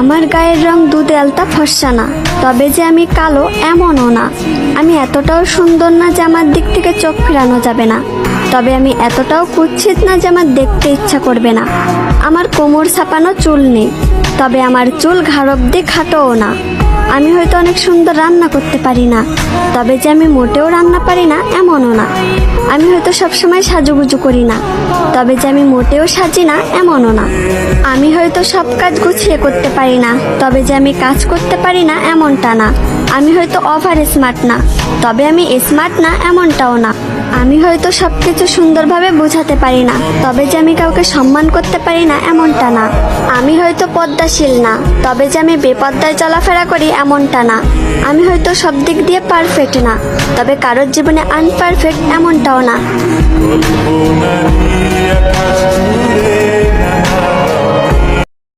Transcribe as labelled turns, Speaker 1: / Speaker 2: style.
Speaker 1: আমার গায়ের রং দুধে আলতা ফর্সা না, তবে যে আমি কালো এমনও না। আমি এতটাও সুন্দর না যে আমার দিক থেকে চোখ ফেরানো যাবে না, তবে আমি এতটাও কুৎসিত না যে আমার দেখতে ইচ্ছা করবে না। আমার কোমর ছাপানো চুল নেই, তবে আমার চুল ঘাড় অব্দি খাটোও না। আমি হয়তো অনেক সুন্দর রান্না করতে পারি না, তবে যে আমি মোটেও রান্না পারি না এমনও না। আমি হয়তো সবসময় সাজুগুজু করি না, তবে যে আমি মোটেও সাজি না এমনও না। আমি হয়তো সব কাজ গুছিয়ে করতে পারি না, তবে যে আমি কাজ করতে পারি না এমনটা না। আমি হয়তো ওভার স্মার্ট না, তবে আমি স্মার্ট না এমনটাও না। আমি হয়তো সবকিছু সুন্দরভাবে বোঝাতে পারি না, তবে যে আমি কাউকে সম্মান করতে পারি না এমনটা না। আমি হয়তো পদ্মাশীল না, তবে যে আমি বেপদ্দায় চলাফেরা করি এমনটা না। আমি হয়তো সব দিক দিয়ে পারফেক্ট না, তবে কারোর জীবনে আনপারফেক্ট এমনটাও না।